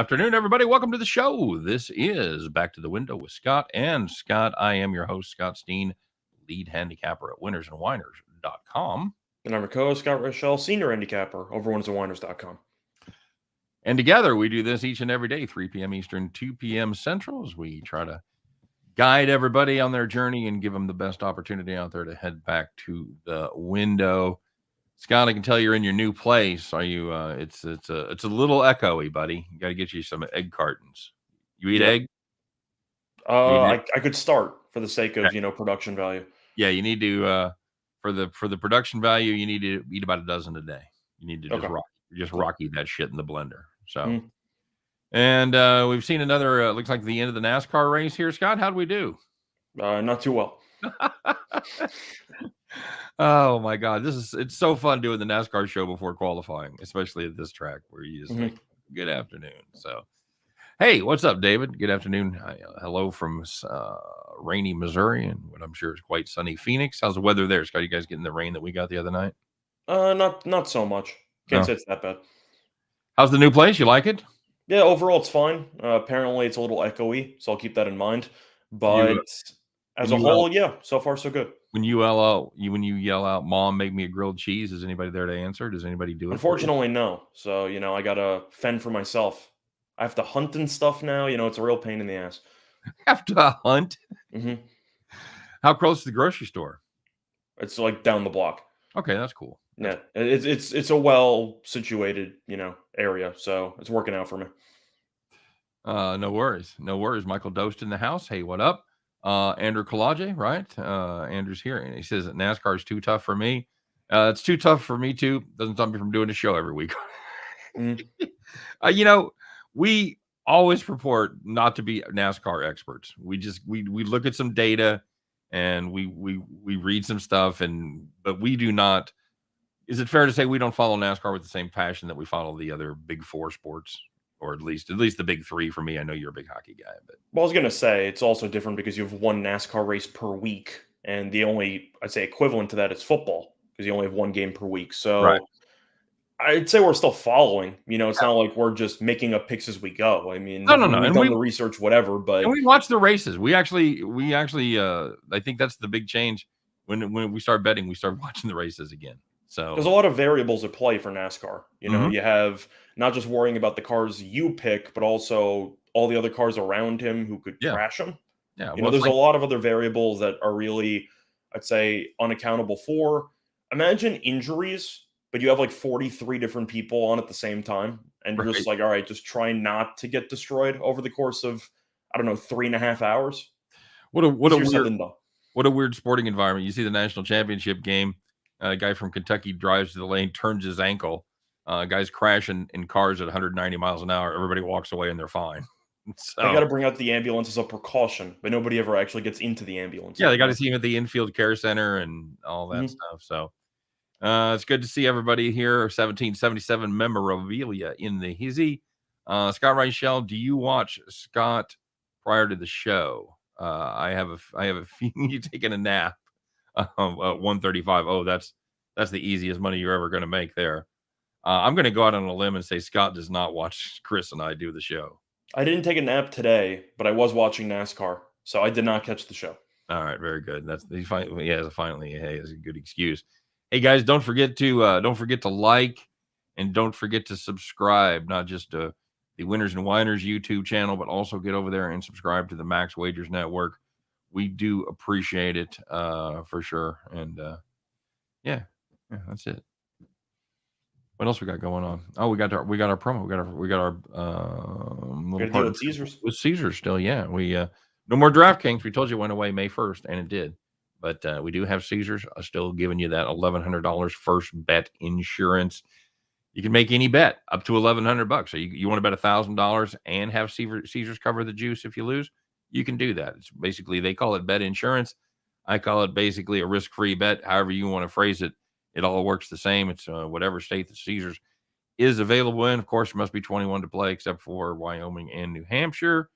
afternoon, everybody. Welcome to the show. This is Back to the Window with Scott and Scott. I am your host, Scott Steen, lead handicapper at winnersandwhiners.com. And I'm your co-host, Scott Rochelle, senior handicapper over winnersandwhiners.com. And together we do this each and every day, 3 p.m. Eastern, 2 p.m. Central, as we try to guide everybody on their journey and give them the best opportunity out there to head back to the window. Scott, I can tell you're in your new place. Are you? It's a little echoey, buddy. You got to get you some egg cartons. You eat egg? I could start for the sake of production value. Yeah, you need to for the production value. You need to eat about a dozen a day. You need to just rocky that shit in the blender. So, and we've seen another. Looks like the end of the NASCAR race here, Scott. How do we do? Not too well. Oh my God, it's so fun doing the NASCAR show before qualifying, especially at this track where you just think, good afternoon. So, hey, what's up, David? Good afternoon. Hello from rainy Missouri and what I'm sure is quite sunny Phoenix. How's the weather there, Scott? You guys getting the rain that we got the other night? Not so much. Can't say it's that bad. How's the new place? You like it? Yeah, overall it's fine. Apparently it's a little echoey, so I'll keep that in mind. But as a whole, so far so good. When you yell out, "Mom, make me a grilled cheese," is anybody there to answer? Does anybody do it? Unfortunately, no. So I gotta fend for myself. I have to hunt and stuff now. It's a real pain in the ass. Have to hunt? Mm-hmm. How close to the grocery store? It's like down the block. Okay, that's cool. Yeah, it's a well situated area, so it's working out for me. No worries. Michael Dost in the house. Hey, what up? Andrew Kalaje, right? Andrew's here, and he says that NASCAR is too tough for me. It's too tough for me too. Doesn't stop me from doing a show every week. We always purport not to be NASCAR experts. We look at some data and we read some stuff, but we do not. Is it fair to say we don't follow NASCAR with the same passion that we follow the other big four sports? Or at least the big three for me. I know you're a big hockey guy, but I was gonna say it's also different because you have one NASCAR race per week, and the only I'd say equivalent to that is football because you only have one game per week. So I'd say we're still following. It's not like we're just making up picks as we go. I mean, no. We've done the research, whatever. But we watch the races. We actually. I think that's the big change when we start betting. We start watching the races again. So there's a lot of variables at play for NASCAR. You have not just worrying about the cars you pick, but also all the other cars around him who could crash him. Yeah, there's a lot of other variables that are really, I'd say, unaccountable for. Imagine injuries, but you have like 43 different people on at the same time, and you're just like, all right, just try not to get destroyed over the course of 3.5 hours. What a weird sporting environment. You see the national championship game. A guy from Kentucky drives to the lane, turns his ankle. Guys crashing in cars at 190 miles an hour. Everybody walks away and they're fine. So, they got to bring out the ambulance as a precaution, but nobody ever actually gets into the ambulance. Yeah, they got to see him at the infield care center and all that stuff. So it's good to see everybody here. 1777 memorabilia in the hizzy. Scott Reichel, do you watch Scott prior to the show? I have a feeling you taking a nap. 135. Oh, that's the easiest money you're ever going to make there. I'm going to go out on a limb and say Scott does not watch Chris and I do the show. I didn't take a nap today, but I was watching NASCAR, so I did not catch the show. All right, very good. He has a good excuse. Hey guys, don't forget to like and don't forget to subscribe, not just to the Winners and Whiners YouTube channel, but also get over there and subscribe to the Max Wagers Network. We do appreciate it for sure. And yeah, that's it. What else we got going on? Oh, we got our promo. We got our little part with Caesars still. Yeah, we no more DraftKings. We told you it went away May 1st, and it did. But we do have Caesars still giving you that $1,100 first bet insurance. You can make any bet up to $1,100. So you want to bet $1,000 and have Caesars cover the juice if you lose. You can do that. It's basically, they call it bet insurance. I call it basically a risk-free bet. However you want to phrase it, it all works the same. It's whatever state that Caesars is available in. Of course, it must be 21 to play, except for Wyoming and New Hampshire.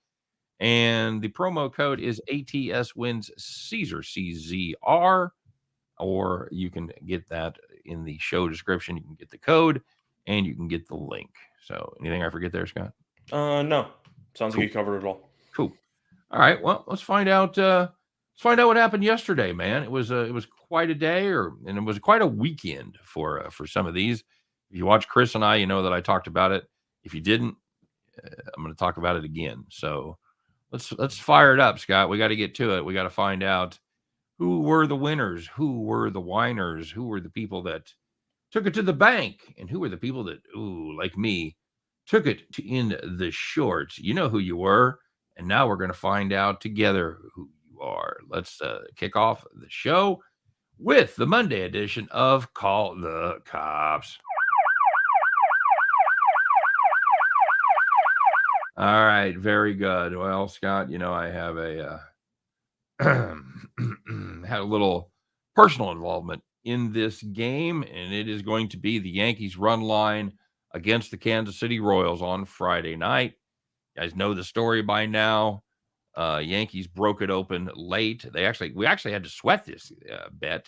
And the promo code is ATS wins Caesar, CZR. Or you can get that in the show description. You can get the code and you can get the link. So anything I forget there, Scott? No. Sounds Cool. like you covered it all. Cool. All right. Well, let's find out. Let's find out what happened yesterday, man. It was quite a day, and it was quite a weekend for some of these. If you watch Chris and I, you know that I talked about it. If you didn't, I'm going to talk about it again. So let's fire it up, Scott. We got to get to it. We got to find out who were the winners, who were the whiners, who were the people that took it to the bank, and who were the people that, ooh, like me, took it in the shorts. You know who you were, and now we're going to find out together who you are. Let's kick off the show with the Monday edition of Call the Cops. All right, very good. Well, Scott, you know I have a had a little personal involvement in this game, and it is going to be the Yankees run line against the Kansas City Royals on Friday night. You guys know the story by now. Yankees broke it open late. We actually had to sweat this bet,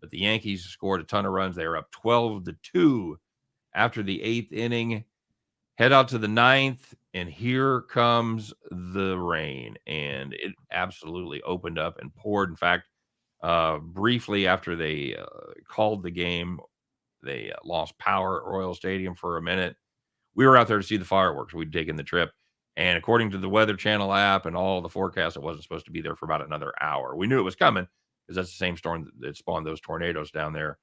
but the Yankees scored a ton of runs. They were up 12-2 after the 8th inning. Head out to the 9th, and here comes the rain, and it absolutely opened up and poured. In fact, briefly after they called the game, they lost power at Royal Stadium for a minute. We were out there to see the fireworks. We'd taken the trip, and according to the Weather Channel app and all the forecasts, it wasn't supposed to be there for about another hour. We knew it was coming because that's the same storm that spawned those tornadoes down there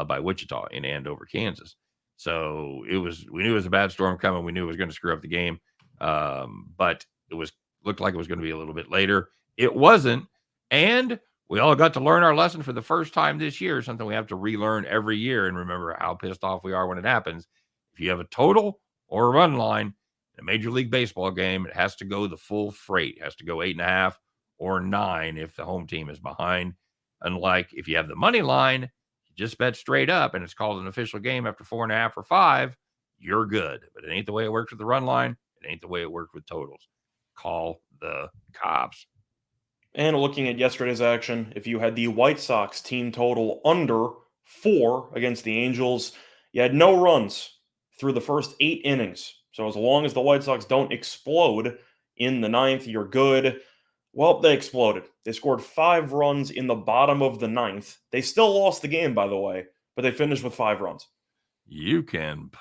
by Wichita in Andover, Kansas. So we knew it was a bad storm coming. We knew it was going to screw up the game. But looked like it was going to be a little bit later. It wasn't. And we all got to learn our lesson for the first time this year, something we have to relearn every year and remember how pissed off we are when it happens. If you have a total or a run line in a Major League Baseball game, it has to go the full freight. It has to go 8.5 or 9 if the home team is behind. Unlike if you have the money line, just bet straight up and it's called an official game after 4.5 or 5, you're good. But it ain't the way it works with the run line. It ain't the way it worked with totals. Call the cops. And looking at yesterday's action, if you had the White Sox team total under 4 against the Angels, you had no runs through the first 8 innings. So as long as the White Sox don't explode in the 9th, you're good. Well, they exploded. They scored 5 runs in the bottom of the 9th. They still lost the game, by the way, but they finished with 5 runs. You can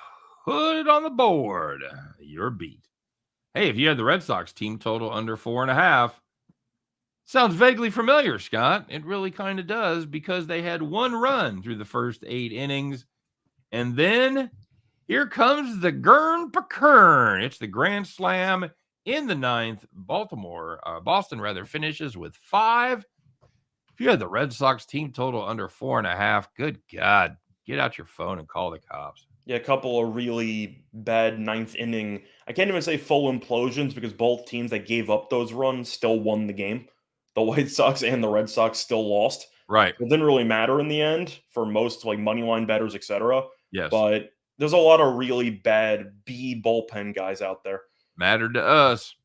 put it on the board. You're beat. Hey, if you had the Red Sox team total under 4.5, sounds vaguely familiar, Scott. It really kind of does, because they had 1 run through the first 8 innings. And then here comes the Gurn Pakern. It's the grand slam in the 9th. Boston finishes with 5. If you had the Red Sox team total under 4.5, good God, get out your phone and call the cops. Yeah, a couple of really bad 9th inning. I can't even say full implosions because both teams that gave up those runs still won the game. The White Sox and the Red Sox still lost. Right. It didn't really matter in the end for most like money line bettors, etc. Yes. But there's a lot of really bad B bullpen guys out there. Mattered to us.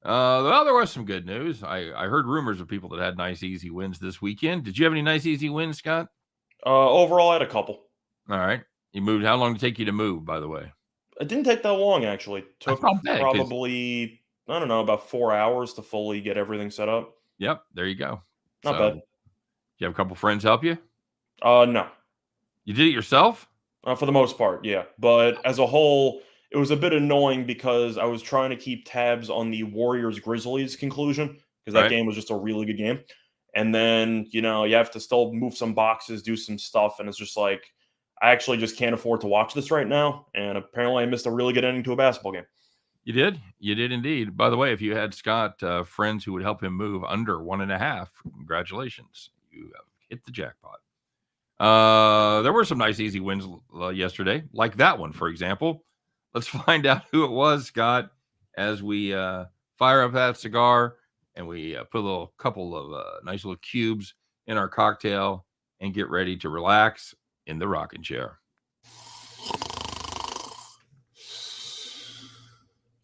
Well, there was some good news. I heard rumors of people that had nice, easy wins this weekend. Did you have any nice, easy wins, Scott? Overall, I had a couple. All right. You moved. How long did it take you to move, by the way? It didn't take that long, actually. It took probably, I don't know, about 4 hours to fully get everything set up. Yep. There you go. Not bad. You have a couple friends help you? No. You did it yourself? For the most part, yeah. But as a whole, it was a bit annoying because I was trying to keep tabs on the Warriors-Grizzlies conclusion because that game was just a really good game. And then, you have to still move some boxes, do some stuff, and it's just like, I actually just can't afford to watch this right now. And apparently I missed a really good ending to a basketball game. You did? You did indeed. By the way, if you had Scott friends who would help him move under 1.5, congratulations. You hit the jackpot. There were some nice, easy wins yesterday, like that one, for example. Let's find out who it was, Scott, as we fire up that cigar and we put a couple of nice little cubes in our cocktail and get ready to relax in the rocking chair.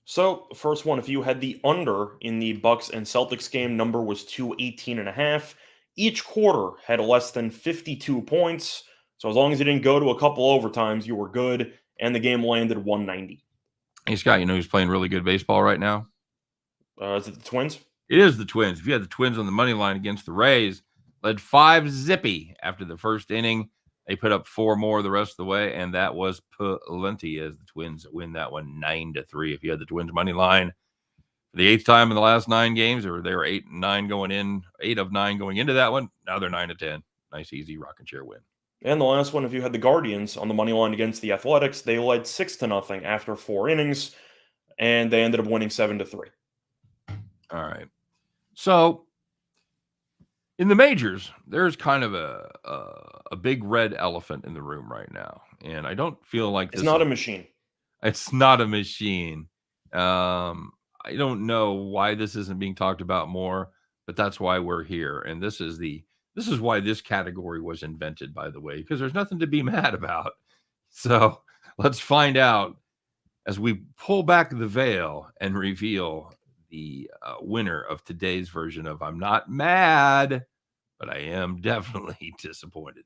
So, first one, if you had the under in the Bucks and Celtics game, number was 218.5. Each quarter had less than 52 points. So as long as you didn't go to a couple overtimes, you were good. And the game landed 190. Hey, Scott, you know who's playing really good baseball right now? Is it the Twins? It is the Twins. If you had the Twins on the money line against the Rays, led 5-0 after the first inning. They put up 4 more the rest of the way, and that was plenty as the Twins win that one 9-3. If you had the Twins money line for the 8th time in the last 9 games, or they were 8-9 going in, 8 of 9 going into that one. Now they're 9-10. Nice, easy rocking chair win. And the last one, if you had the Guardians on the money line against the Athletics, they led 6-0 after 4 innings, and they ended up winning 7-3. All right. So in the majors, there's kind of a big red elephant in the room right now, and I don't feel like It's not a machine. It's not a machine. I don't know why this isn't being talked about more, but that's why we're here, and this is why this category was invented, by the way, because there's nothing to be mad about. So let's find out as we pull back the veil and reveal the winner of today's version of I'm Not Mad, but I am definitely disappointed.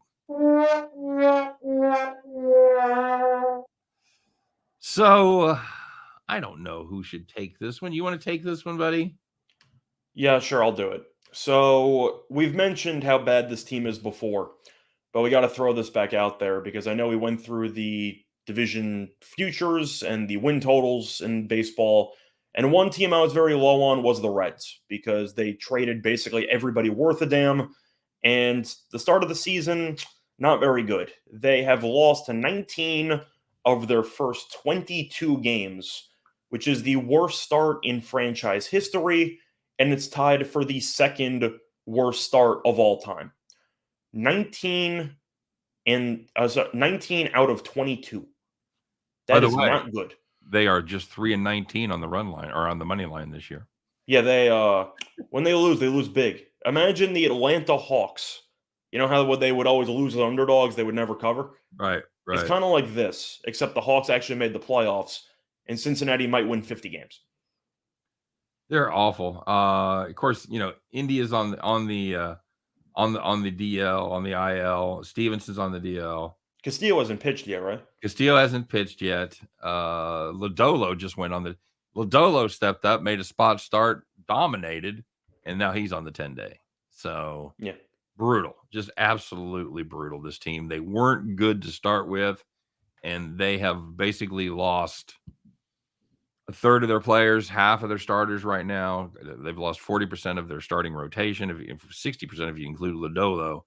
So I don't know who should take this one. You want to take this one, buddy? Yeah, sure, I'll do it. So we've mentioned how bad this team is before, but we got to throw this back out there because I know we went through the division futures and the win totals in baseball. And one team I was very low on was the Reds because they traded basically everybody worth a damn. And the start of the season, not very good. They have lost to 19 of their first 22 games, which is the worst start in franchise history. And it's tied for the second worst start of all time. 19 out of 22. That is not good. They are just 3-19 on the run line or on the money line this year. Yeah, they when they lose big. Imagine the Atlanta Hawks. You know how they would always lose the underdogs, they would never cover? Right. It's kind of like this, except the Hawks actually made the playoffs, and Cincinnati might win 50 games. They're awful. Of course, you know, India's on the DL, on the IL. Stevenson's on the DL. Castillo hasn't pitched yet, right? Castillo hasn't pitched yet. Lodolo just went on the. Lodolo stepped up, made a spot start, dominated, and now he's on the 10-day. So yeah, brutal, just absolutely brutal. This team, they weren't good to start with, and they have basically lost a third of their players, half of their starters right now. They've lost 40% of their starting rotation, 60% if you include Lodolo,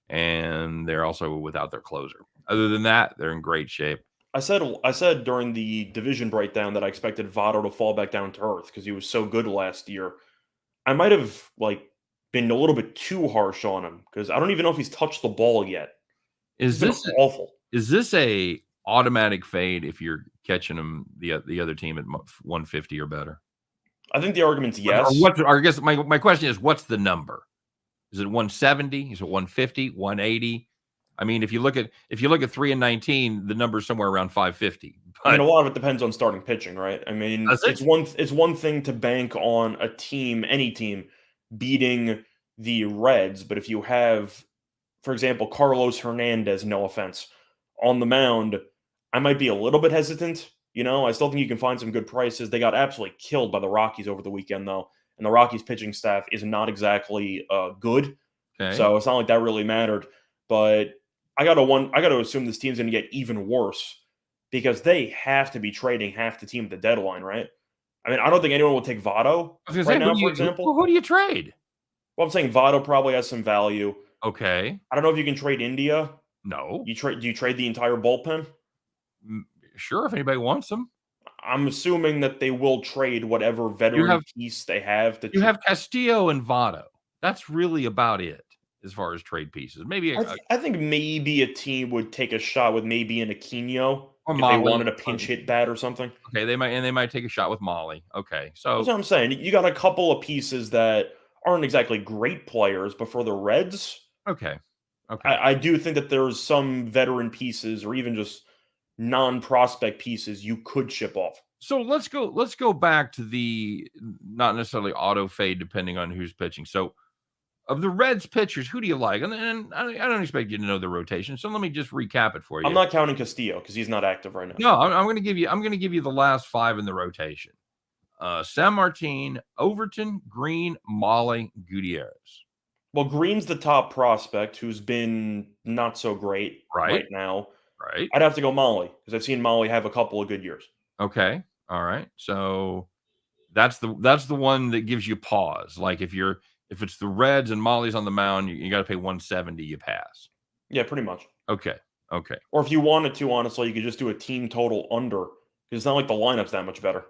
and they're also without their closer. Other than that, they're in great shape. I said during the division breakdown that I expected Votto to fall back down to earth because he was so good last year. I might have been a little bit too harsh on him because I don't even know if he's touched the ball yet. Is this awful? Is this a automatic fade if you're catching him the other team at 150 or better? I think the argument's yes. I guess my question is, what's the number? Is it 170? Is it 150? 180? I mean, if you look at 3-19, the number is somewhere around 550. But, I mean, a lot of it depends on starting pitching, right? I mean, it's one thing to bank on a team, any team, beating the Reds, but if you have, for example, Carlos Hernandez, no offense, on the mound, I might be a little bit hesitant. You know, I still think you can find some good prices. They got absolutely killed by the Rockies over the weekend, though, and the Rockies pitching staff is not exactly good. Okay. So it's not like that really mattered. But I got to assume this team's going to get even worse because they have to be trading half the team at the deadline, right? I mean, I don't think anyone will take Votto now, for example. Who do you trade? Well, I'm saying Votto probably has some value. Okay. I don't know if you can trade India. No. Do you trade the entire bullpen? Sure, if anybody wants them. I'm assuming that they will trade whatever veteran piece they have. You have Castillo and Votto. That's really about it as far as trade pieces. Maybe I think maybe a team would take a shot with maybe an Aquino if they wanted a pinch hit bat or something. Okay, they might take a shot with Molly. Okay, so that's what I'm saying. You got a couple of pieces that aren't exactly great players, but for the Reds, okay. I do think that there's some veteran pieces or even just non-prospect pieces you could ship off. So let's go back to the not necessarily auto fade depending on who's pitching. So Of the Reds pitchers, who do you like? And I don't expect you to know the rotation, so let me just recap it for you. I'm not counting Castillo because he's not active right now. No, I'm going to give you. I'm going to give you the last 5 in the rotation: San Martin, Overton, Green, Molly, Gutierrez. Well, Green's the top prospect who's been not so great right now. Right. I'd have to go Molly because I've seen Molly have a couple of good years. Okay. All right. So that's the one that gives you pause. Like if it's the Reds and Molly's on the mound, you got to pay 170. You pass. Yeah, pretty much. Okay. Okay. Or if you wanted to, honestly, you could just do a team total under because it's not like the lineup's that much better.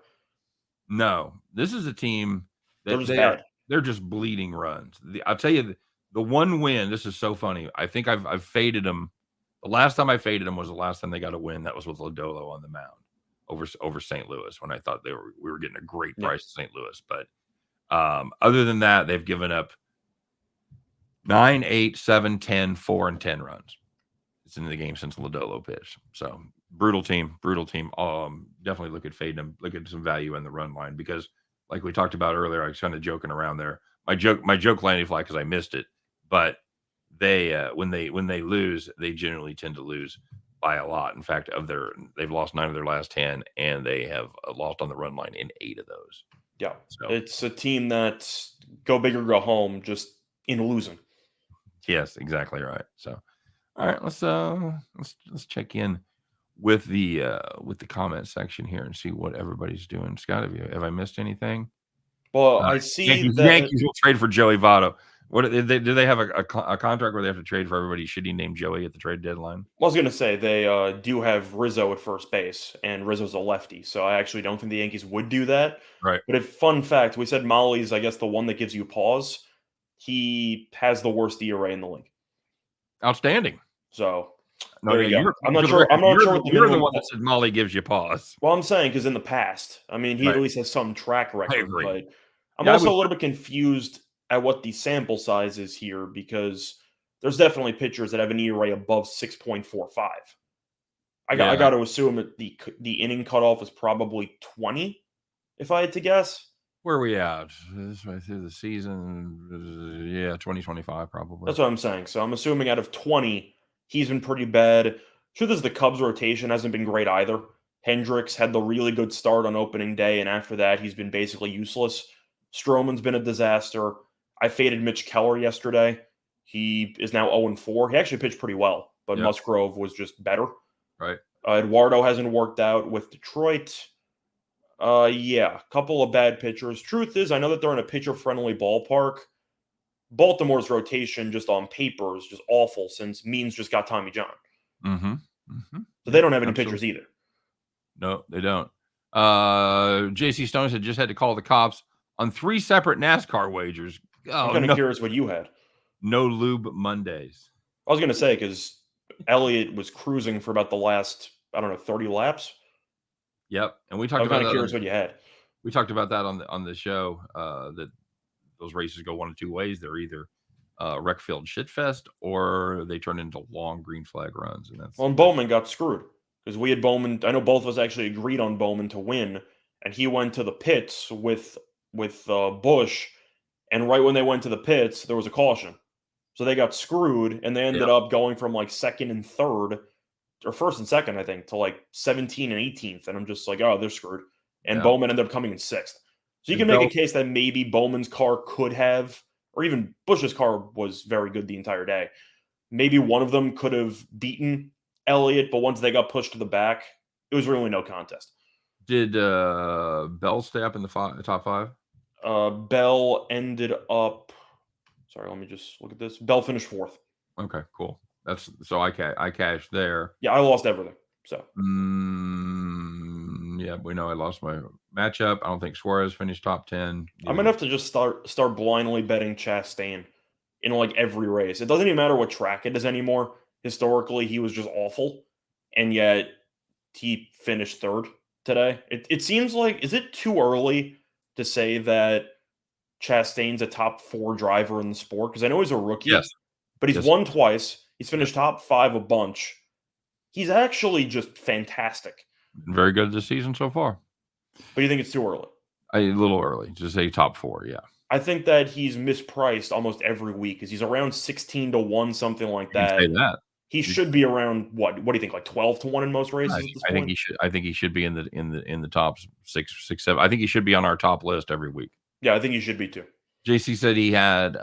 No, this is a team that they're just bleeding runs. I'll tell you the one win. This is so funny. I think I've faded them. The last time I faded them was the last time they got a win. That was with Lodolo on the mound over St. Louis when I thought we were getting a great price at St. Louis. But other than that, they've given up 9, 8, 7, 10, 4, and 10 runs. It's in the game since Lodolo pitched. So brutal team. Definitely look at fading them. Look at some value in the run line because, like we talked about earlier, I was kind of joking around there. My joke landed flat because I missed it. But they when they lose, they generally tend to lose by a lot. In fact, they've lost 9 of their last 10, and they have lost on the run line in 8 of those. Yeah, so it's a team that's go big or go home, just in losing. Yes, exactly right. So. All right, let's check in with the comment section here and see what everybody's doing. Scott, have I missed anything? Well, I see Yankees will trade for Joey Votto. What do they have a contract where they have to trade for everybody shitty named Joey at the trade deadline? Well, I was going to say they do have Rizzo at first base, and Rizzo's a lefty, so I actually don't think the Yankees would do that. Right. But fun fact, we said Molly's, I guess, the one that gives you pause. He has the worst ERA in the league. Outstanding. So there you go. I'm not sure. I'm not sure what the you're the one that said Molly gives you pause. Well, I'm saying because in the past, I mean, he at least has some track record. But I'm a little bit confused at what the sample size is here because there's definitely pitchers that have an ERA above 6.45. I got to assume that the inning cutoff is probably 20, if I had to guess. Where are we at? This right through the season, 2025 probably. That's what I'm saying. So I'm assuming out of 20. He's been pretty bad. Truth is, the Cubs' rotation hasn't been great either. Hendricks had the really good start on opening day, and after that, he's been basically useless. Stroman's been a disaster. I faded Mitch Keller yesterday. He is now 0-4. He actually pitched pretty well, but Musgrove was just better. Right. Eduardo hasn't worked out with Detroit. A couple of bad pitchers. Truth is, I know that they're in a pitcher-friendly ballpark. Baltimore's rotation just on paper is just awful since Means just got Tommy John. Mm-hmm. Mm-hmm. So they don't have any pitchers either. No, they don't. J.C. Stones just had to call the cops on 3 separate NASCAR wagers. I'm kind of curious what you had. No lube Mondays. I was going to say because Elliott was cruising for about the last, 30 laps. Yep, and we talked about that. I'm kind of curious what you had. We talked about that on the show that those races go one of 2 ways. They're either wreck field shitfest or they turn into long green flag runs. And Bowman got screwed because we had Bowman. I know both of us actually agreed on Bowman to win, and he went to the pits with Busch, and right when they went to the pits, there was a caution, so they got screwed, and they ended up going from like second and third, or first and second, I think, to like 17 and 18th, and I'm just like, oh, they're screwed, and Bowman ended up coming in 6th. So you can make a case that maybe Bowman's car could have, or even Busch's car was very good the entire day. Maybe one of them could have beaten Elliott, but once they got pushed to the back, it was really no contest. Did Bell stay up in the top 5? Bell ended up. Sorry, let me just look at this. Bell finished 4th. Okay, cool. So I cashed there. Yeah, I lost everything. So. Yeah, we know I lost my matchup. I don't think Suarez finished top 10. I'm gonna have to just start blindly betting Chastain in like every race. It doesn't even matter what track it is anymore. Historically, he was just awful, and yet he finished 3rd today. It seems like, is it too early to say that Chastain's a top 4 driver in the sport? Because I know he's a rookie, but he's won twice. He's finished top 5 a bunch. He's actually just fantastic. Very good this season so far. But you think it's too early? A little early to say top 4, yeah. I think that he's mispriced almost every week because he's around 16-1, something like You can say that. that. He should be around what? What do you think? Like 12-1 in most races at this I think point? he should. I think he should be in the top six, 7. I think he should be on our top list every week. Yeah, I think he should be too. JC said he had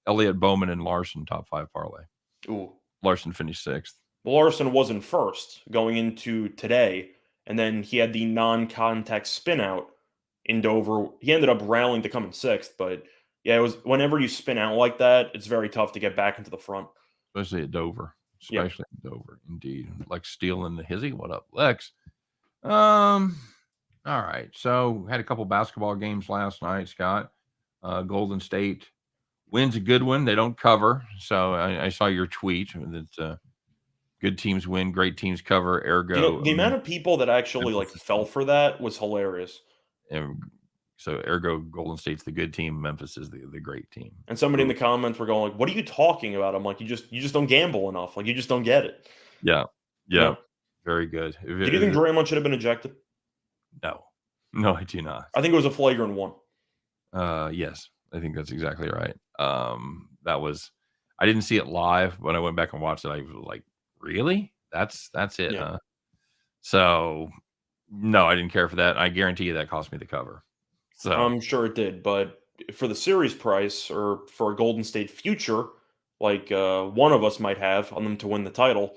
Elliott Bowman and Larson top 5 parlay. Ooh. Larson finished 6th. Well, Larson wasn't first going into today, and then he had the non-contact spin out in Dover. He ended up rallying to come in 6th, but yeah, it was whenever you spin out like that, it's very tough to get back into the front. Especially at Dover. Yeah. Especially at Dover, indeed. Lex Steele and the Hizzy. What up, Lex? All right. So had a couple basketball games last night, Scott. Golden State wins a good one. They don't cover. So I saw your tweet that good teams win, great teams cover. Ergo, The amount of people that actually like fell for that was hilarious. So ergo, Golden State's the good team. Memphis is the great team. And somebody in the comments were going like, "What are you talking about?" I'm like, "You just don't gamble enough. Like you just don't get it." Yeah. You know? Very good. Do you think Draymond should have been ejected? No, I do not. I think it was a flagrant one. Yes, I think that's exactly right. That was. I didn't see it live. When I went back and watched it, I was like, "Really? That's it, Yeah. huh?" So, no, I didn't care for that. I guarantee you that cost me the cover. So I'm sure it did, but for the series price or for a Golden State future, like one of us might have on them to win the title,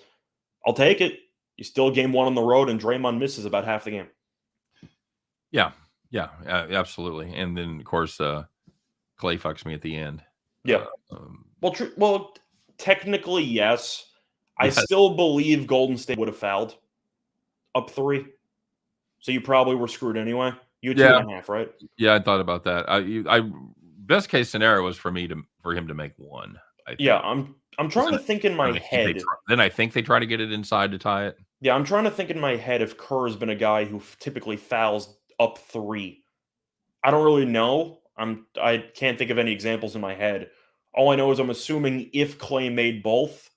I'll take it. You still game 1 on the road, and Draymond misses about half the game. yeah, absolutely. And then of course, Clay fucks me at the end. Yeah. Well, technically, yes. I Yes. still believe Golden State would have fouled up 3. So you probably were screwed anyway. You had 2.5, right? Yeah, I thought about that. I best case scenario was for him to make 1. I think. Yeah, I'm trying to think in my head. Then I think they try to get it inside to tie it. Yeah, I'm trying to think in my head if Kerr has been a guy who typically fouls up 3. I don't really know. I can't think of any examples in my head. All I know is I'm assuming if Clay made both,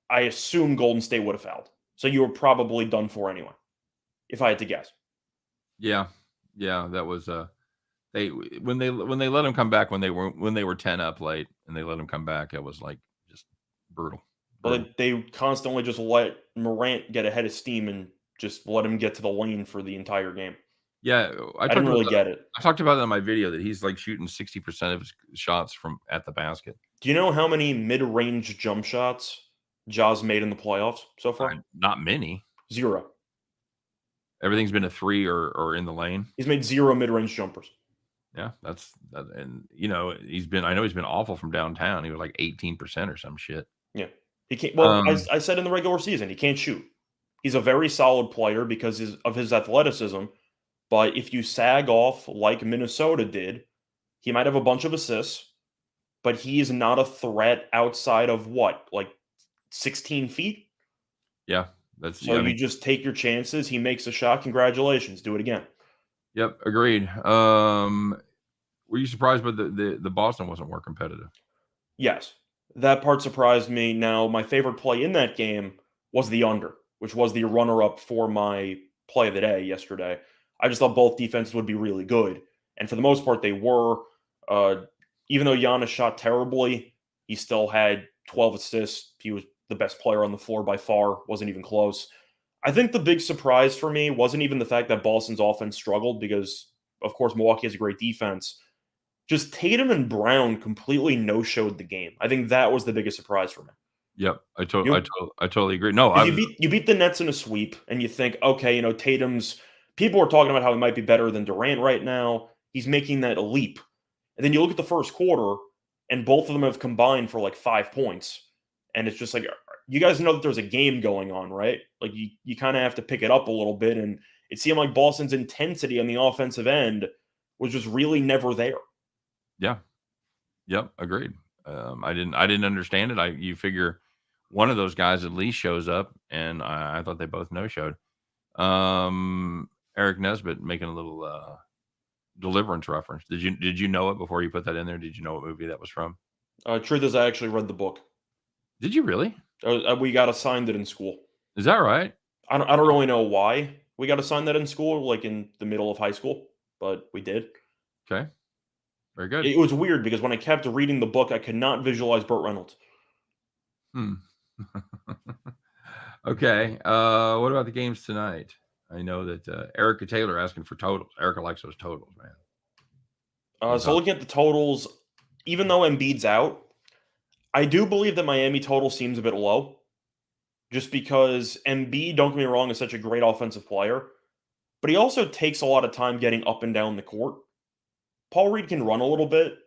I assume Golden State would have fouled. So you were probably done for anyway, if I had to guess. Yeah, that was they when they let him come back when they were 10 up late and they let him come back, it was like just brutal. Well, they constantly just let Morant get ahead of steam and just let him get to the lane for the entire game. Yeah, I didn't really get it. I talked about it in my video that he's like shooting 60% of his shots from at the basket. Do you know how many mid-range jump shots Ja's made in the playoffs so far? Not many. 0. Everything's been a 3 or in the lane. He's made 0 mid-range jumpers. Yeah, that's that, and I know he's been awful from downtown. He was like 18% or some shit. Yeah, he can't. Well, I said in the regular season he can't shoot. He's a very solid player because of his athleticism. But if you sag off like Minnesota did, he might have a bunch of assists, but he's not a threat outside of what, like 16 feet? Yeah, that's so you just take your chances. He makes a shot. Congratulations, do it again. Yep, agreed. Were you surprised by the Boston wasn't more competitive? Yes, that part surprised me. Now, my favorite play in that game was the under, which was the runner-up for my play of the day yesterday. I just thought both defenses would be really good. And for the most part, they were. Even though Giannis shot terribly, he still had 12 assists. He was the best player on the floor by far. Wasn't even close. I think the big surprise for me wasn't even the fact that Boston's offense struggled because, of course, Milwaukee has a great defense. Just Tatum and Brown completely no-showed the game. I think that was the biggest surprise for me. Yep, I totally agree. No, you beat the Nets in a sweep, and you think, okay, Tatum's. People are talking about how he might be better than Durant right now. He's making that a leap. And then you look at the first quarter, and both of them have combined for like 5 points. And it's just like, you guys know that there's a game going on, right? Like you kind of have to pick it up a little bit. And it seemed like Boston's intensity on the offensive end was just really never there. Yeah. Yep. Agreed. I didn't understand it. You figure one of those guys at least shows up, and I thought they both no-showed. Eric Nesbitt making a little Deliverance reference. Did you know it before you put that in there? Did you know what movie that was from? Truth is, I actually read the book. Did you really? We got assigned it in school. Is that right? I don't really know why we got assigned that in school, like in the middle of high school, but we did. Okay. Very good. It was weird because when I kept reading the book, I could not visualize Burt Reynolds. Hmm. Okay. What about the games tonight? I know that Erica Taylor asking for totals. Erica likes those totals, man. He's So up. looking at the totals, even though Embiid's out, I do believe that Miami total seems a bit low. Just because Embiid, don't get me wrong, is such a great offensive player, but he also takes a lot of time getting up and down the court. Paul Reed can run a little bit,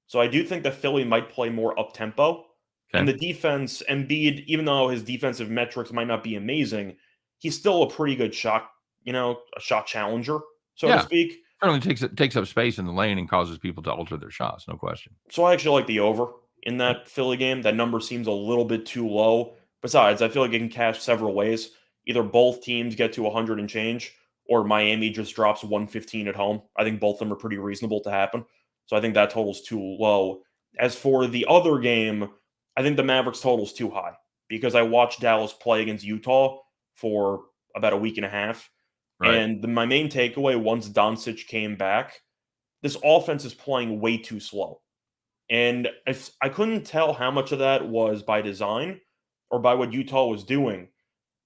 so I do think that Philly might play more up tempo. And Okay. the defense, Embiid, even though his defensive metrics might not be amazing, he's still a pretty good shot, a shot challenger, so to Yeah. speak. Certainly takes up space in the lane and causes people to alter their shots. No question. So I actually like the over in Okay. that Philly game. That number seems a little bit too low. Besides, I feel like it can cash several ways. Either both teams get to 100 and change, or Miami just drops 115 at home. I think both of them are pretty reasonable to happen. So I think that total's too low. As for the other game, I think the Mavericks total's too high because I watched Dallas play against Utah for about a week and a half. Right. And my main takeaway once Doncic came back, this offense is playing way too slow. And I couldn't tell how much of that was by design or by what Utah was doing.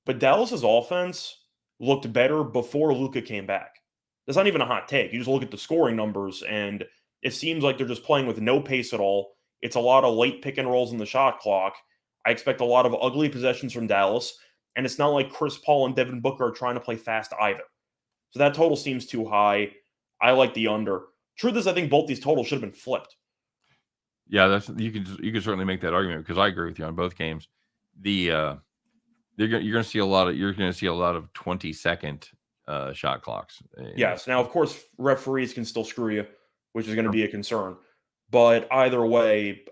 But Dallas's offense looked better before Luka came back. That's not even a hot take. You just look at the scoring numbers, and it seems like they're just playing with no pace at all. It's a lot of late pick and rolls in the shot clock. I expect a lot of ugly possessions from Dallas, and it's not like Chris Paul and Devin Booker are trying to play fast either. So that total seems too high. I like the under. Truth is, I think both these totals should have been flipped. Yeah, you can certainly make that argument because I agree with you on both games. The you're gonna see a lot of 20-second shot clocks in this. Yes. Now, of course, referees can still screw you, which is going to be a concern. But either way,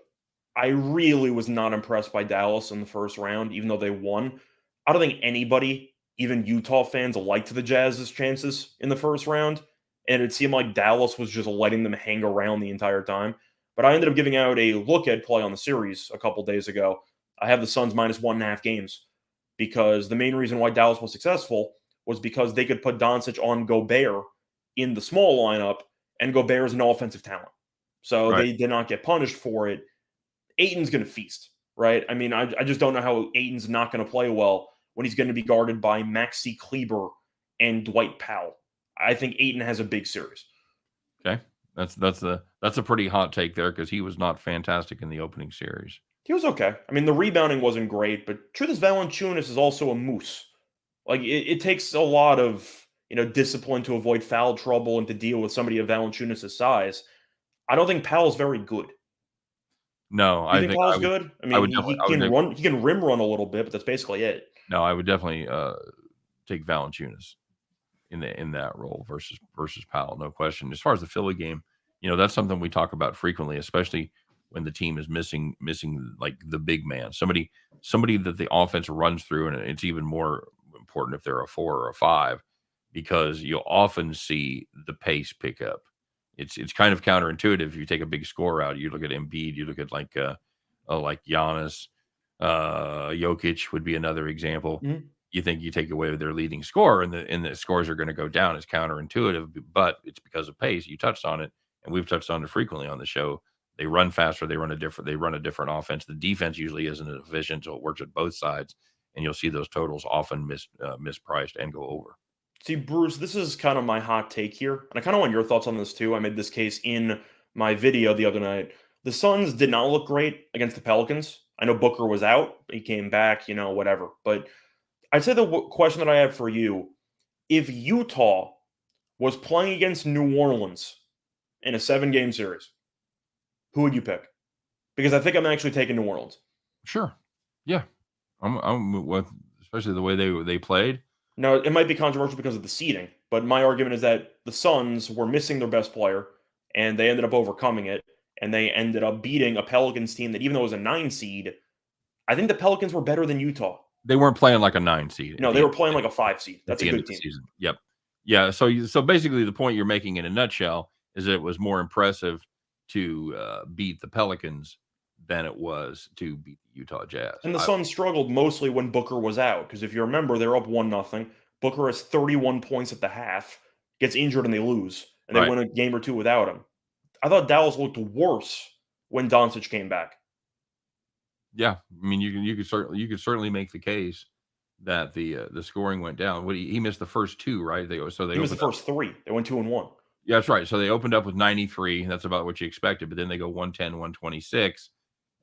I really was not impressed by Dallas in the first round, even though they won. I don't think anybody, even Utah fans, liked the Jazz's chances in the first round. And it seemed like Dallas was just letting them hang around the entire time. But I ended up giving out a look at play on the series a couple days ago. I have the Suns minus 1.5 games because the main reason why Dallas was successful was because they could put Doncic on Gobert in the small lineup, and Gobert is an offensive talent. So Right. they did not get punished for it. Aiton's going to feast, right? I mean, I just don't know how Aiton's not going to play well when he's going to be guarded by Maxi Kleber and Dwight Powell. I think Aiton has a big series. Okay. That's a pretty hot take there because he was not fantastic in the opening series. He was okay. I mean, the rebounding wasn't great, but truth is, Valanciunas is also a moose. Like it takes a lot of discipline to avoid foul trouble and to deal with somebody of Valanciunas' size. I don't think Powell's very good. No, Do you I think think Powell's good? I I mean, would he, definitely he can run, he can rim run a little bit, but that's basically it. no, I would definitely take Valanciunas in that role versus Powell, no question. As far as the Philly game, that's something we talk about frequently, especially when the team is missing like the big man, somebody that the offense runs through, and it's even more important if they're a 4 or a 5 because you'll often see the pace pick up. It's kind of counterintuitive. If you take a big score out, you look at Embiid, you look at like Giannis, Jokic would be another example. Mhm. You think you take away their leading scorer and the scores are going to go down. It's counterintuitive, but it's because of pace. You touched on it, and we've touched on it frequently on the show. They run faster. They run a different offense. The defense usually isn't as efficient, so it works at both sides. And you'll see those totals often mispriced and go over. See, Bruce, this is kind of my hot take here, and I kind of want your thoughts on this too. I made this case in my video the other night. The Suns did not look great against the Pelicans. I know Booker was out; he came back, whatever. But I'd say the question that I have for you: if Utah was playing against New Orleans in a 7-game series, who would you pick? Because I think I'm actually taking New Orleans. Sure, yeah, I'm with especially the way they played. Now, it might be controversial because of the seeding, but my argument is that the Suns were missing their best player, and they ended up overcoming it, and they ended up beating a Pelicans team that, even though it was a 9 seed, I think the Pelicans were better than Utah. They weren't playing like a 9 seed. No, they were playing like a 5 seed. At That's the a end good of the team. season. Yep. Yeah. So basically, the point you're making in a nutshell is that it was more impressive to beat the Pelicans than it was to beat the Utah Jazz. And the Suns struggled mostly when Booker was out, because if you remember, they're up 1-0. Booker has 31 points at the half, gets injured, and they lose, and they Right. win a game or two without him. I thought Dallas looked worse when Doncic came back. Yeah, I mean, you could certainly make the case that the scoring went down. What he missed the first two, right? They He missed the opened up. first three. They went 2-1. Yeah, that's right. So they opened up with 93. That's about what you expected, but then they go 110, 126,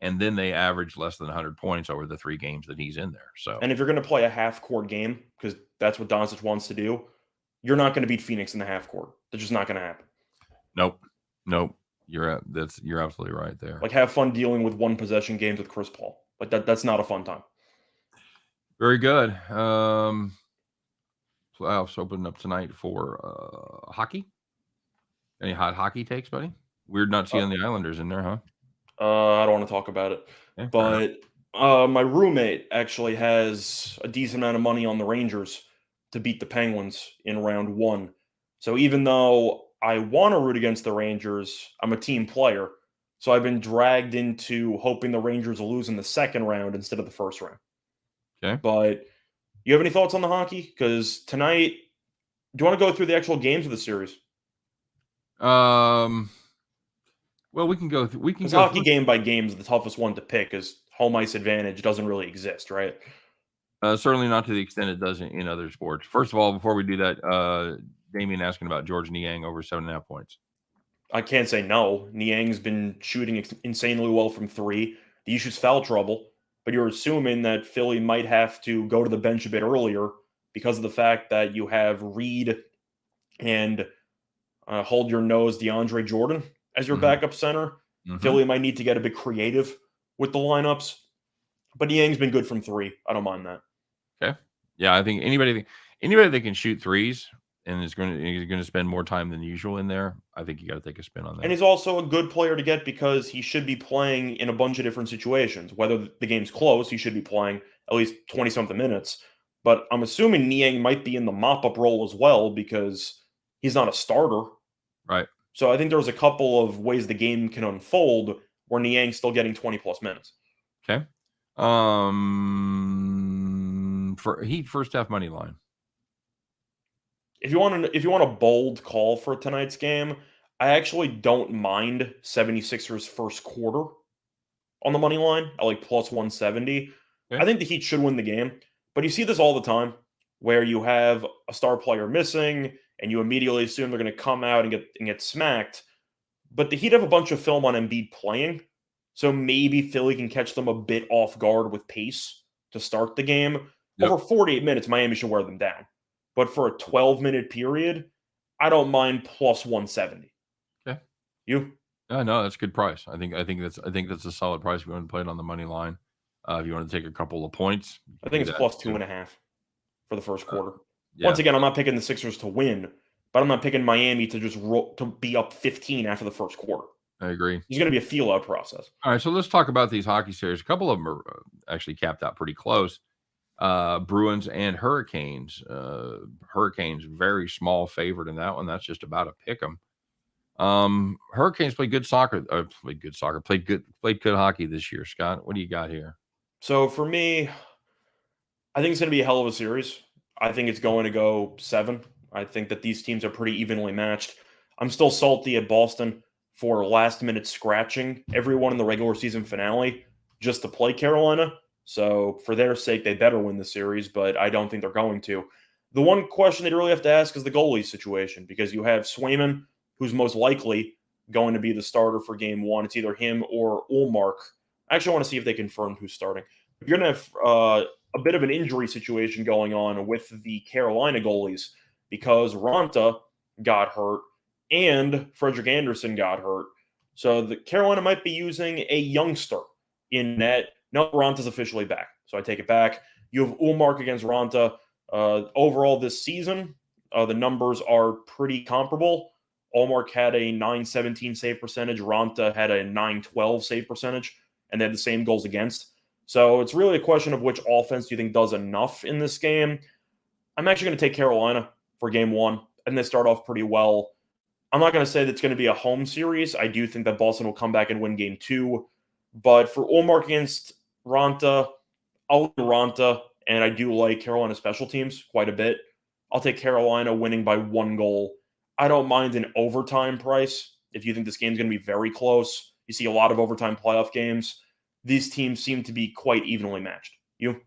and then they average less than 100 points over the 3 games that he's in there. So, And if you're going to play a half-court game, because that's what Doncic wants to do, you're not going to beat Phoenix in the half court. That's just not going to happen. nope. You're absolutely right there. Like, have fun dealing with one possession games with Chris Paul. Like that's not a fun time. Very good. Playoffs open up tonight for hockey. Any hot hockey takes, buddy? Weird not seeing the Islanders in there, huh? I don't want to talk about it. Yeah, but my roommate actually has a decent amount of money on the Rangers to beat the Penguins in round 1. So even though I want to root against the Rangers, I'm a team player. So I've been dragged into hoping the Rangers will lose in the second round instead of the first round. Okay. But you have any thoughts on the hockey? Because tonight, do you want to go through the actual games of the series? Well, we can go. We can Because go hockey game by game is the toughest one to pick, because home ice advantage doesn't really exist, right? Certainly not to the extent it does in other sports. First of all, before we do that, Damien asking about George Niang over 7.5 points. I can't say no. Niang's been shooting insanely well from 3. The issue's foul trouble, but you're assuming that Philly might have to go to the bench a bit earlier because of the fact that you have Reed and hold your nose DeAndre Jordan as your backup center. Philly might need to get a bit creative with the lineups, but Niang's been good from 3. I don't mind that. Okay. Yeah, I think anybody that can shoot threes and is going to spend more time than usual in there, I think you got to take a spin on that. And he's also a good player to get because he should be playing in a bunch of different situations. Whether the game's close, he should be playing at least 20-something minutes. But I'm assuming Niang might be in the mop-up role as well because he's not a starter. Right. So I think there's a couple of ways the game can unfold where Niang's still getting 20-plus minutes. Okay. For Heat first half money line. If you want a bold call for tonight's game, I actually don't mind 76ers first quarter on the money line at like plus 170. Okay. I think the Heat should win the game, but you see this all the time where you have a star player missing and you immediately assume they're going to come out and get smacked. But the Heat have a bunch of film on Embiid playing, so maybe Philly can catch them a bit off guard with pace to start the game. Yep. Over 48 minutes, Miami should wear them down. But for a 12-minute period, I don't mind plus 170. Okay. You? No, that's a good price. I think that's a solid price if you want to play it on the money line. If you want to take a couple of points, I think it's plus 2.5 for the first quarter. Yeah. Once again, I'm not picking the Sixers to win, but I'm not picking Miami to just to be up 15 after the first quarter. I agree. There's going to be a feel-out process. All right, so let's talk about these hockey series. A couple of them are actually capped out pretty close. Bruins and Hurricanes. Hurricanes very small favorite in that one. That's just about a pick 'em. Hurricanes played good soccer. Played good hockey this year. Scott, what do you got here? So for me, I think it's going to be a hell of a series. I think it's going to go 7. I think that these teams are pretty evenly matched. I'm still salty at Boston for last-minute scratching everyone in the regular season finale just to play Carolina. So for their sake, they better win the series, but I don't think they're going to. The one question they really have to ask is the goalie situation, because you have Swayman, who's most likely going to be the starter for game 1. It's either him or Ullmark. I actually want to see if they confirmed who's starting. You're going to have a bit of an injury situation going on with the Carolina goalies because Ranta got hurt and Frederick Anderson got hurt. So the Carolina might be using a youngster in net. No, Ranta's officially back, so I take it back. You have Ullmark against Ranta. Overall this season, the numbers are pretty comparable. Ullmark had a .917 save percentage. Ranta had a .912 save percentage, and they had the same goals against. So it's really a question of which offense do you think does enough in this game. I'm actually going to take Carolina for game 1, and they start off pretty well. I'm not going to say that it's going to be a home series. I do think that Boston will come back and win game 2. But for Ullmark against Ranta, I'll win Ranta, and I do like Carolina special teams quite a bit. I'll take Carolina winning by 1 goal. I don't mind an overtime price if you think this game's going to be very close, you see a lot of overtime playoff games. These teams seem to be quite evenly matched. You?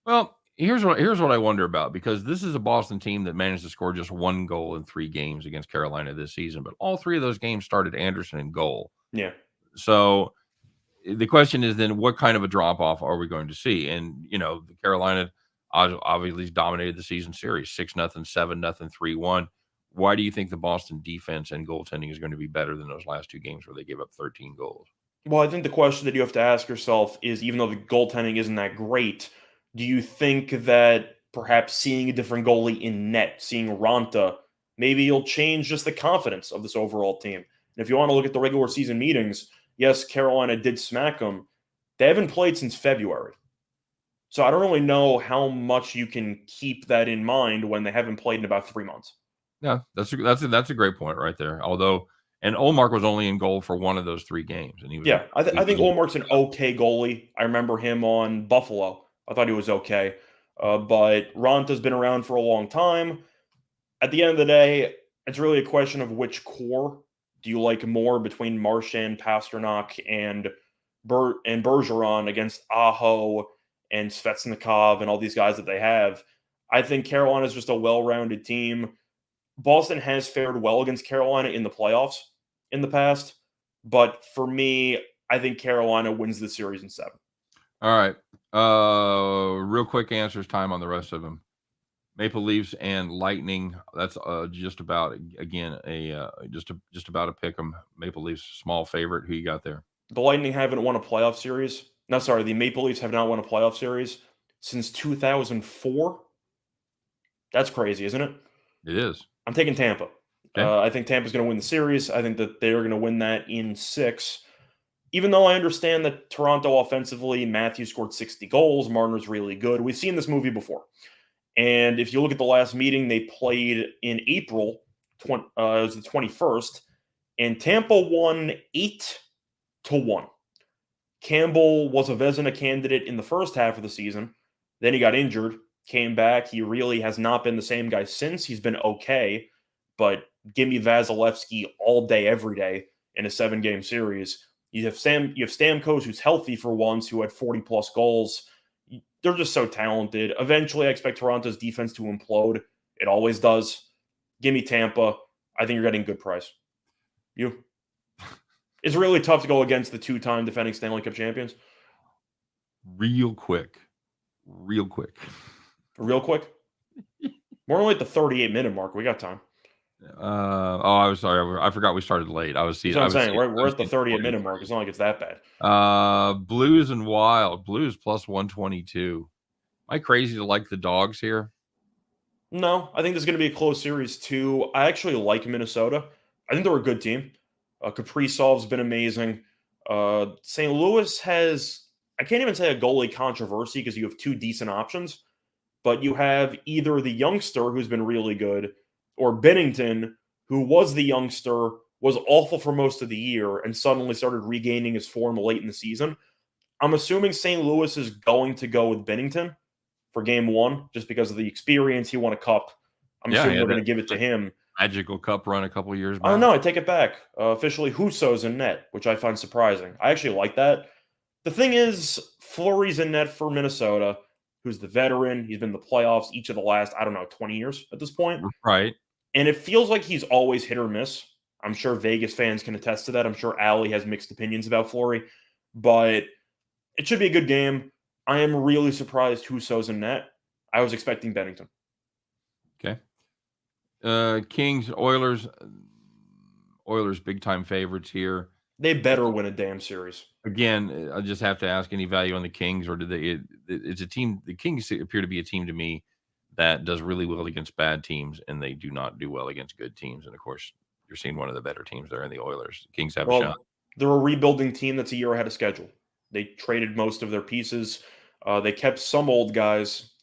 Well, here's what I wonder about, because this is a Boston team that managed to score just 1 goal in 3 games against Carolina this season, but all 3 of those games started Anderson in goal. Yeah. So the question is then, what kind of a drop off are we going to see? And the Carolina obviously dominated the season series 6-0, 7-0, 3-1. Why do you think the Boston defense and goaltending is going to be better than those last 2 games where they gave up 13 goals? Well, I think the question that you have to ask yourself is, even though the goaltending isn't that great, do you think that perhaps seeing a different goalie in net, seeing Ranta, maybe you'll change just the confidence of this overall team? And if you want to look at the regular season meetings, yes, Carolina did smack them. They haven't played since February. So I don't really know how much you can keep that in mind when they haven't played in about 3 months. Yeah, that's a great point right there. Although, and Olmark was only in goal for 1 of those 3 games, and he was Yeah, I think he was- Olmark's an okay goalie. I remember him on Buffalo. I thought he was okay. But Ronta's been around for a long time. At the end of the day, it's really a question of which core do you like more between Marchand, Pasternak, and Bergeron against Aho and Svechnikov and all these guys that they have. I think Carolina's just a well-rounded team. Boston has fared well against Carolina in the playoffs in the past, but for me, I think Carolina wins the series in 7. All right. Real quick answers time on the rest of them. Maple Leafs and Lightning. That's just about again just about a pick 'em. Maple Leafs small favorite. Who you got there? The Lightning haven't won a playoff series. No, sorry, the Maple Leafs have not won a playoff series since 2004. That's crazy, isn't it? It is. I'm taking Tampa. Okay. I think Tampa's going to win the series. I think that they're going to win that in 6. Even though I understand that Toronto offensively, Matthews scored 60 goals, Marner's really good. We've seen this movie before. And if you look at the last meeting they played in April, it was the 21st, and Tampa won 8-1. Campbell was a Vezina candidate in the first half of the season. Then he got injured, came back. He really has not been the same guy since. He's been okay, but give me Vasilevsky all day, every day in a 7-game series. You have Stamkos, who's healthy for once, who had 40-plus goals. They're just so talented. Eventually, I expect Toronto's defense to implode. It always does. Give me Tampa. I think you're getting a good price. You? It's really tough to go against the 2-time defending Stanley Cup champions. Real quick. Real quick. More like the 38-minute mark. We got time. I was sorry. I forgot we started late. I was seeing. That's what I'm saying. We're at the 38-minute mark. It's not like it's that bad. Blues and Wild. Blues plus 122. Am I crazy to like the Dogs here? No, I think this is going to be a close series too. I actually like Minnesota. I think they're a good team. Kaprizov's been amazing. St. Louis has, I can't even say a goalie controversy because you have 2 decent options, but you have either the youngster who's been really good, or Binnington, who was the youngster, was awful for most of the year and suddenly started regaining his form late in the season. I'm assuming St. Louis is going to go with Binnington for game 1 just because of the experience. He won a cup. I'm assuming they're going to give it to him. Magical cup run a couple years back. Oh, no, I take it back. Officially, Husso's in net, which I find surprising. I actually like that. The thing is, Fleury's in net for Minnesota, who's the veteran. He's been in the playoffs each of the last, 20 years at this point. Right. And it feels like he's always hit or miss. I'm sure Vegas fans can attest to that. I'm sure Allie has mixed opinions about Fleury. But it should be a good game. I am really surprised Husso's in net. I was expecting Bennington. Okay. Kings, Oilers big time favorites here. They better win a damn series. Again, I just have to ask, any value on the Kings, or it's a team. The Kings appear to be a team to me that does really well against bad teams, and they do not do well against good teams. And of course, you're seeing one of the better teams there in the Oilers. The Kings have a shot. They're a rebuilding team that's a year ahead of schedule. They traded most of their pieces. They kept some old guys.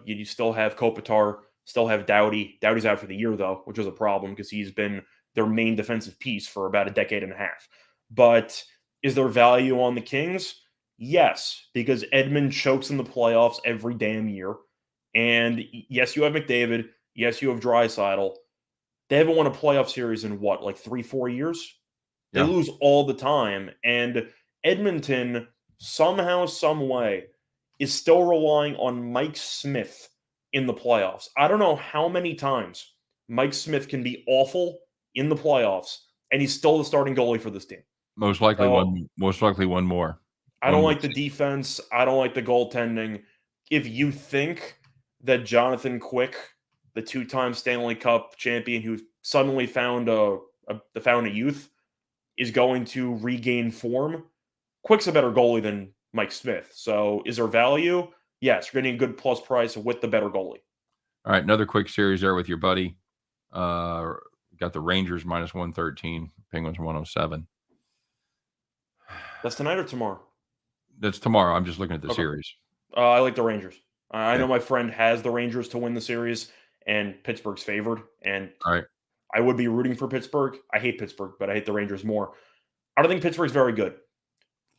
You still have Kopitar, still have Doughty. Doughty's out for the year, though, which is a problem because he's been their main defensive piece for about a decade and a half. But is there value on the Kings? Yes, because Edmund chokes in the playoffs every damn year. And yes, you have McDavid. Yes, you have Draisaitl. They haven't won a playoff series in what, like 3-4 years? They lose all the time. And Edmonton, somehow, some way, is still relying on Mike Smith in the playoffs. I don't know how many times Mike Smith can be awful in the playoffs, and he's still the starting goalie for this team. Most likely one more. I don't like the defense. I don't like the goaltending. If you think that Jonathan Quick, the two-time Stanley Cup champion who suddenly found a youth, is going to regain form, Quick's a better goalie than Mike Smith. So is there value? Yes, you're getting a good plus price with the better goalie. All right, another quick series there with your buddy. Got the Rangers minus 113, Penguins 107. That's tonight or tomorrow? That's tomorrow. I'm just looking at the series. I like the Rangers. I know my friend has the Rangers to win the series, and Pittsburgh's favored. And I would be rooting for Pittsburgh. I hate Pittsburgh, but I hate the Rangers more. I don't think Pittsburgh's very good.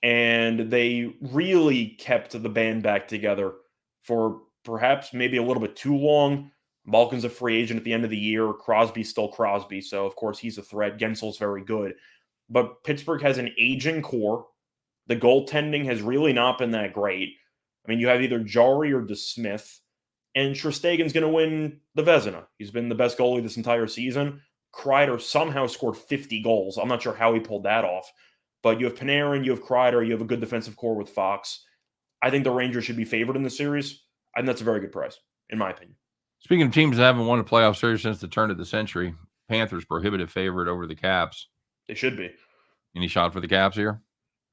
And they really kept the band back together for perhaps maybe a little bit too long. Malkin's a free agent at the end of the year. Crosby's still Crosby, so of course he's a threat. Gensel's very good. But Pittsburgh has an aging core. The goaltending has really not been that great. I mean, you have either Jari or DeSmith, and Shesterkin's going to win the Vezina. He's been the best goalie this entire season. Kreider somehow scored 50 goals. I'm not sure how he pulled that off. But you have Panarin, you have Kreider, you have a good defensive core with Fox. I think the Rangers should be favored in the series. I think that's a very good price, in my opinion. Speaking of teams that haven't won a playoff series since the turn of the century, Panthers prohibitive favorite over the Caps. They should be. Any shot for the Caps here?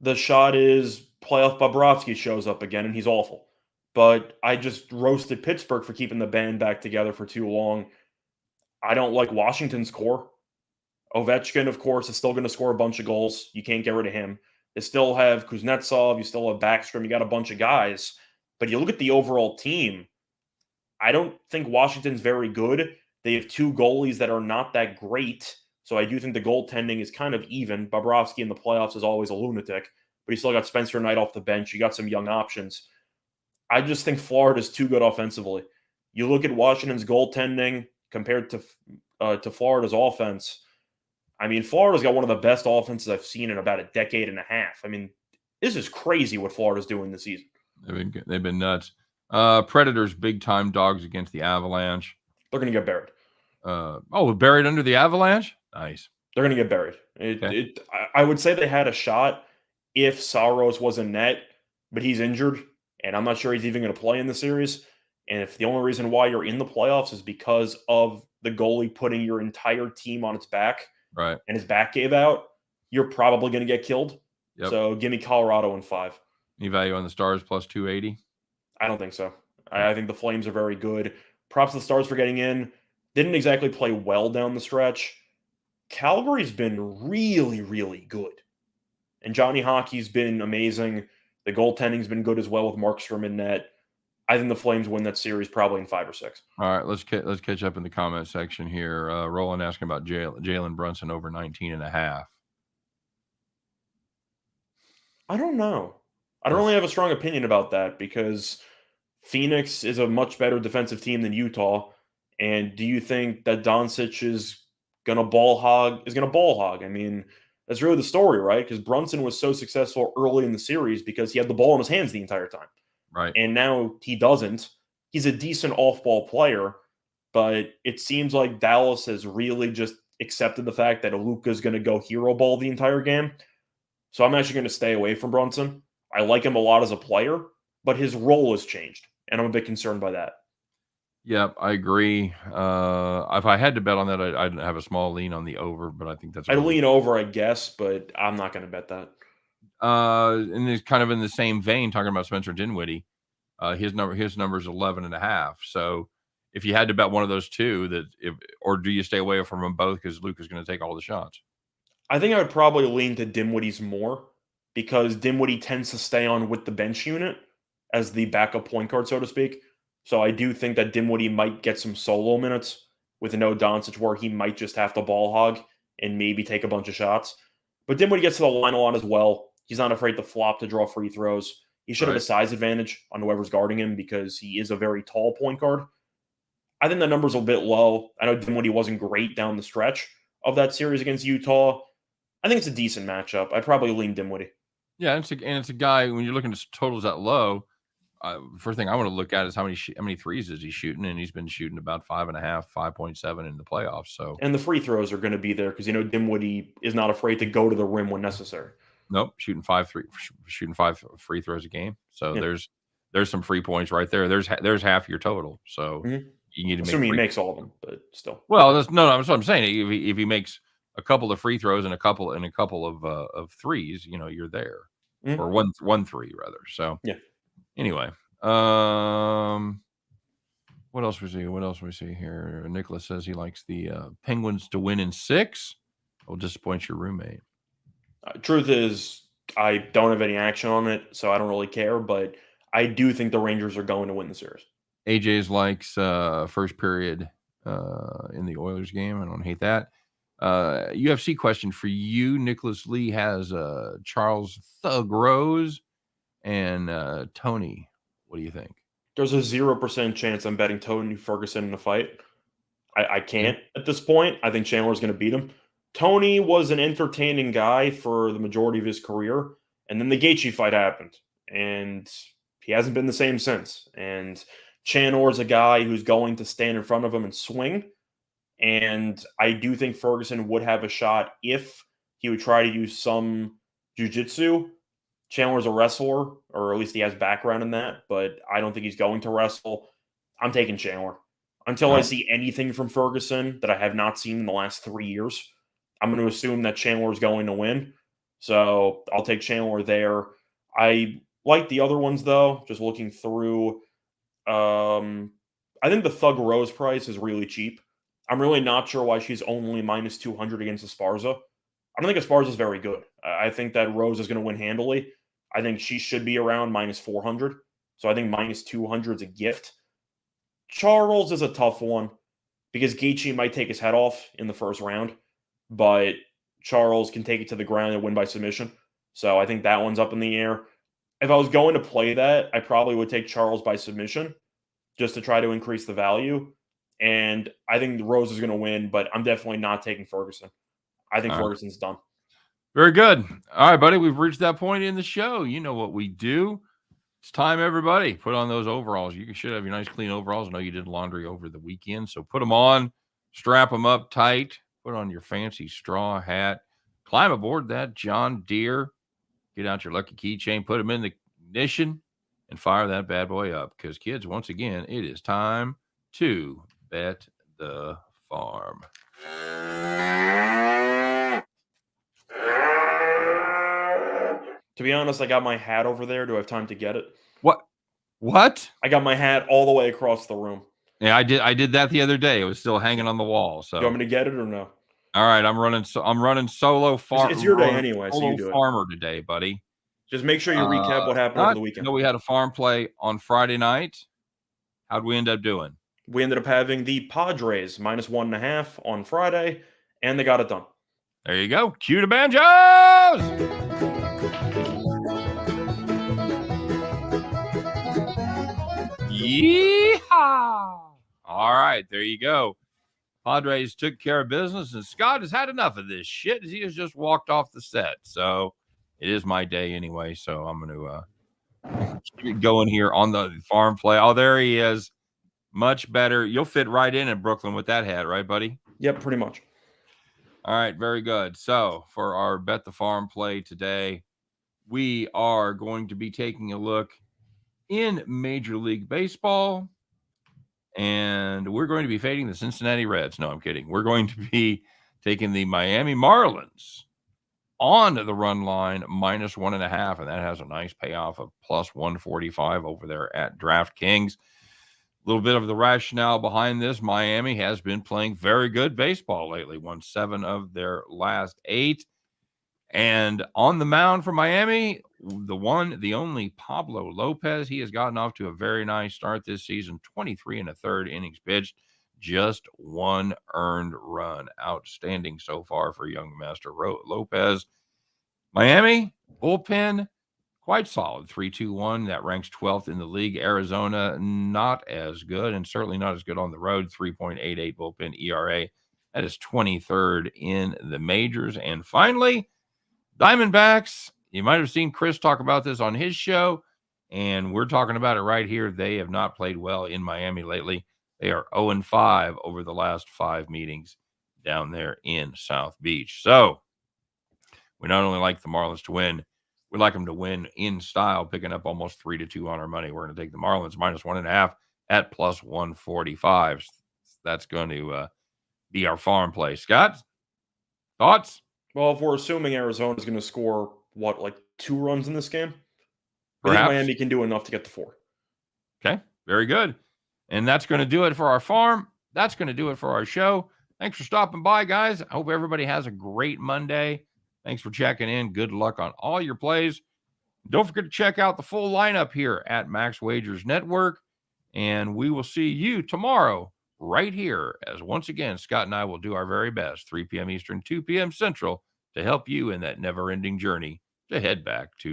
The shot is playoff Bobrovsky shows up again, and he's awful. But I just roasted Pittsburgh for keeping the band back together for too long. I don't like Washington's core. Ovechkin, of course, is still going to score a bunch of goals. You can't get rid of him. They still have Kuznetsov. You still have Backstrom. You got a bunch of guys. But you look at the overall team, I don't think Washington's very good. They have two goalies that are not that great. So I do think the goaltending is kind of even. Bobrovsky in the playoffs is always a lunatic. But you still got Spencer Knight off the bench. You got some young options. I just think Florida's too good offensively. You look at Washington's goaltending compared to Florida's offense. I mean, Florida's got one of the best offenses I've seen in about a decade and a half. I mean, this is crazy what Florida's doing this season. They've been nuts. Predators big time dogs against the Avalanche. They're going to get buried. Buried under the Avalanche? Nice. They're going to get buried. I would say they had a shot if Saros was in net, but he's injured, and I'm not sure he's even going to play in the series. And if the only reason why you're in the playoffs is because of the goalie putting your entire team on its back, right, and his back gave out, you're probably going to get killed. Yep. So give me Colorado in 5. Any value on the Stars plus 280? I don't think so. I think the Flames are very good. Props to the Stars for getting in. Didn't exactly play well down the stretch. Calgary's been really, really good. And Johnny Hockey's been amazing. The goaltending's been good as well with Markstrom in net. I think the Flames win that series probably in 5 or 6. All right, let's catch up in the comment section here. Roland asking about Jalen Brunson over 19.5. I don't know. I don't really have a strong opinion about that because Phoenix is a much better defensive team than Utah. And do you think that Doncic is going to ball hog? I mean, that's really the story, right? Because Brunson was so successful early in the series because he had the ball in his hands the entire time. Right. And now he doesn't. He's a decent off-ball player, but it seems like Dallas has really just accepted the fact that Luka's going to go hero ball the entire game. So I'm actually going to stay away from Brunson. I like him a lot as a player, but his role has changed, and I'm a bit concerned by that. Yep, I agree. If I had to bet on that, I'd have a small lean on the over, but I think that's... I'd lean over, I guess, but I'm not going to bet that. And it's kind of in the same vein, talking about Spencer Dinwiddie. His number is 11.5. So if you had to bet one of those two, or do you stay away from them both because Luka's going to take all the shots? I think I would probably lean to Dinwiddie's more because Dinwiddie tends to stay on with the bench unit as the backup point guard, so to speak. So I do think that Dinwiddie might get some solo minutes with no Doncic where he might just have to ball hog and maybe take a bunch of shots. But Dinwiddie gets to the line a lot as well. He's not afraid to flop to draw free throws. He should have a size advantage on whoever's guarding him because he is a very tall point guard. I think the number's a bit low. I know Dinwiddie wasn't great down the stretch of that series against Utah, I think it's a decent matchup. I'd probably lean Dimwitty. Yeah, it's a guy when you're looking at totals that low. First thing I want to look at is how many threes is he shooting, and he's been shooting about 5.5, 5.7 in the playoffs. So And the free throws are going to be there because Dimwitty is not afraid to go to the rim when necessary. nope, shooting 5 free throws a game. So Yeah. there's some free points right there. There's half your total. So you need to Assuming he make makes all of them, but still. well, that's what I'm saying. If he makes a couple of free throws and a couple of threes, you're there, or one three rather. So yeah. Anyway, what else we see here? Nicholas says he likes the Penguins to win in 6. Will disappoint your roommate. Truth is, I don't have any action on it, so I don't really care. But I do think the Rangers are going to win the series. AJ's likes first period in the Oilers game. I don't hate that. UFC question for you. Nicholas Lee has Charles Thug Rose and Tony. What do you think? There's a 0% chance I'm betting Tony Ferguson in a fight. I can't at this point. I think Chandler's going to beat him. Tony was an entertaining guy for the majority of his career, and then the Gaethje fight happened, and he hasn't been the same since. And Chandler's a guy who's going to stand in front of him and swing, and I do think Ferguson would have a shot if he would try to use some jiu-jitsu. Chandler's a wrestler, or at least he has background in that, but I don't think he's going to wrestle. I'm taking Chandler. Until I see anything from Ferguson that I have not seen in the last 3 years, I'm going to assume that Chandler is going to win. So I'll take Chandler there. I like the other ones, though, just looking through. I think the Thug Rose price is really cheap. I'm really not sure why she's only minus 200 against Esparza. I don't think Esparza is very good. I think that Rose is going to win handily. I think she should be around minus 400. So I think minus 200 is a gift. Charles is a tough one because Gaethje might take his head off in the first round, but Charles can take it to the ground and win by submission. So I think that one's up in the air. If I was going to play that, I probably would take Charles by submission just to try to increase the value. And I think Rose is going to win, but I'm definitely not taking Ferguson. I think Ferguson's done. Very good. All right, buddy. We've reached that point in the show. You know what we do. It's time, everybody. Put on those overalls. You should have your nice, clean overalls. I know you did laundry over the weekend, so put them on, strap them up tight, put on your fancy straw hat, climb aboard that John Deere, get out your lucky keychain, put them in the ignition, and fire that bad boy up. Because, kids, once again, it is time to bet the farm. To be honest, I got my hat over there. Do I have time to get it? What? I got my hat all the way across the room. Yeah, I did that the other day. It was still hanging on the wall. So you want me to get it or no? All right, I'm running solo farm. It's your day anyway, so you do it. Farmer today, buddy. Just make sure you recap what happened over the weekend. We had a farm play on Friday night. How'd we end up doing? We ended up having the Padres minus 1.5 on Friday, and they got it done. There you go. Cue the banjos! Yeehaw! All right, there you go. Padres took care of business, and Scott has had enough of this shit. He has just walked off the set. So it is my day anyway, so I'm going to keep it going here on the farm play. Oh, there he is. Much better. You'll fit right in Brooklyn with that hat, right, buddy? Yep, pretty much. All right, very good. So for our Bet the Farm play today, we are going to be taking a look in Major League Baseball, and we're going to be fading the Cincinnati Reds. No, I'm kidding. We're going to be taking the Miami Marlins on the run line minus 1.5, and that has a nice payoff of plus 145 over there at DraftKings. A little bit of the rationale behind this: Miami has been playing very good baseball lately, won 7 of their last 8. And on the mound for Miami, the only Pablo Lopez. He has gotten off to a very nice start this season, 23 1/3 innings pitched, just 1 earned run. Outstanding so far for young Master Lopez. Miami, bullpen, quite solid, 3.21. That ranks 12th in the league. Arizona, not as good, and certainly not as good on the road, 3.88 bullpen ERA. That is 23rd in the majors. And finally, Diamondbacks. You might have seen Chris talk about this on his show, and we're talking about it right here. They have not played well in Miami lately. They are 0-5 over the last 5 meetings down there in South Beach. So we not only like the Marlins to win, we like them to win in style, picking up almost 3-2 on our money. We're going to take the Marlins minus 1.5 at plus 145. That's going to be our farm play. Scott, thoughts? Well, if we're assuming Arizona's going to score, like 2 runs in this game? I think Perhaps. Miami can do enough to get to 4. Okay, very good. And that's going to do it for our farm. That's going to do it for our show. Thanks for stopping by, guys. I hope everybody has a great Monday. Thanks for checking in. Good luck on all your plays. Don't forget to check out the full lineup here at Max Wagers Network. And we will see you tomorrow right here, as once again, Scott and I will do our very best, 3 p.m. Eastern, 2 p.m. Central, to help you in that never-ending journey to head back to